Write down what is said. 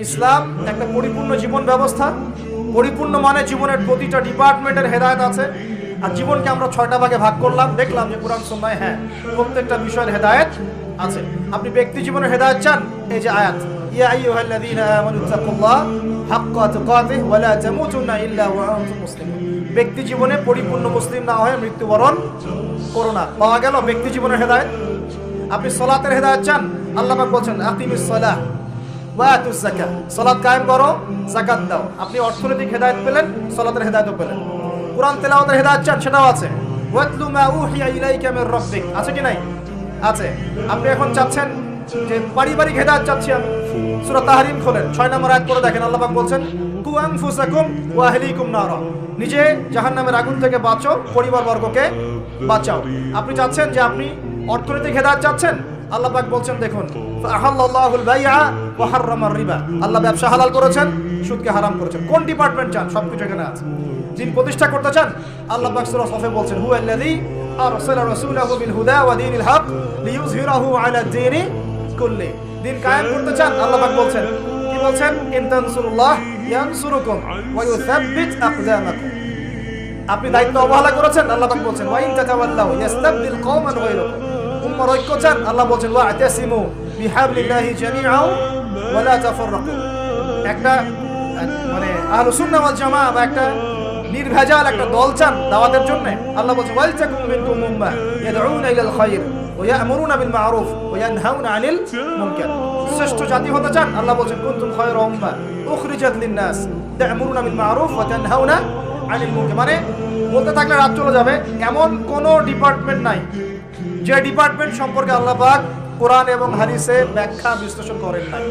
ইসলাম একটা পরিপূর্ণ জীবন ব্যবস্থা। পরিপূর্ণ মানে জীবনের প্রতিটা ডিপার্টমেন্টের হেদায়েত আছে। আর জীবনকে আমরা 6টা ভাগে ভাগ করলাম, দেখলাম যে কুরআন সুন্নাহয় হ্যাঁ প্রত্যেকটা বিষয়ের হেদায়েত আছে। আপনি ব্যক্তি জীবনের হেদায়েত চান, এই যে আয়াত, ইয়া আইয়ুহাল্লাযীনা আমানু তাকুল্লাহ হাক্কা তুকাতিহি ওয়া লা তামুতুন্না ইল্লা ওয়া আনতুম মুসলিমুন। ব্যক্তি জীবনে পরিপূর্ণ মুসলিম না হয়ে মৃত্যুবরণ করো না। পাওয়া গেল ব্যক্তি জীবনের হেদায়েত। আপনি সালাতের হেদায়েত চান, আল্লাহ পাক বলেন আকিমিস সালাহ ওয়া আতুজ যাকাত, সালাত কায়েম করো, যাকাত দাও। আপনি অর্থনৈতিক হেদায়েত পেলেন, সালাতের হেদায়েতও পেলেন। কুরআন তেলাওয়াতের হেদায়েত চান, সেটাও আছে, ওয়াতলু মা উহিয়া ইলাইকা মির রাব্বিক, আছে কি নাই? আছে। আপনি এখন চাচ্ছেন যে পারিবারিক হেদায়েত চাচ্ছি আমি, সূরা তাহরিম খোলেন, 6 নম্বর আয়াত পড়ে দেখেন, আল্লাহ পাক বলছেন কু আনফুসাকুম ওয়া আহলিকুম নারা, নিজে জাহান্নামের আগুন থেকে বাঁচো, পরিবারবর্গকে বাঁচাও। আপনি চাচ্ছেন যে আপনি অর্থনৈতিক হেদায়েত চাচ্ছেন, আল্লাহ পাক বলছেন দেখুন ফাআহাল্লাহুল বাইআ ওয়া হাররামার রিবা, আল্লাহ ব্যবসা হালাল করেছেন, সুদকে হারাম করেছেন। কোন ডিপার্টমেন্ট চান? সবকিছু এখানে আছে। দিন প্রতিষ্ঠা করতে চান, আল্লাহ পাক সূরা সফে বলছেন হুয়াল্লাযী আরসালা রাসূলাহু বিল হুদা ওয়া দীনিল হক লিইয়ুযহিরাহু আলা দ্বীনি কুল্লি, দিন কায়েম করতে চান, আল্লাহ পাক বলছেন, কি বলছেন? ইন তানসুরুল্লাহ ইয়ানসুরুকুম ওয়া ইউসাব্বিত আকদামাকুম। আপনি দায়িত্ব অবহেলা করেছেন, আল্লাহ পাক বলছেন ওয়া ইন তাতাওয়াল্লাউ ইস্তাবদিল কওমান গায়রাকুম। উম্মার ঐক্য চান, আল্লাহ বলছেন ওয়া'তাসিমু বিহাবলিল্লাহি জামিআন ওয়া লা তাফাররাকু। একটা মানে আহলুস সুন্নাহ ওয়াল জামাআহ বা একটা নির্ভেজাল একটা দল চান দাওয়াতের জন্য, আল্লাহ বলছেন ওয়ালতাকুম মিনকুম উম্মাহ ইয়াদউনা ইলাল খায়র ওয়া ইয়া'মুরুনা বিল মা'রুফ ওয়া ইয়ানহাউনা আনিল মুনকার। শ্রেষ্ঠ জাতি হতে চান, আল্লাহ বলছেন কুনতুম খায়রা উম্মাহ উখরিজাত লিন-নাস তা'মুরুনা বিল মা'রুফ ওয়া তানহাউনা আনিল মুনকার। মানে বলতে থাকলে রাত চলে যাবে, এমন কোনো ডিপার্টমেন্ট নাই যে ডিপার্টমেন্ট সম্পর্কে আল্লাহ পাক কোরআন এবং হাদিসে ব্যাখ্যা বিশ্লেষণ করেন নাই।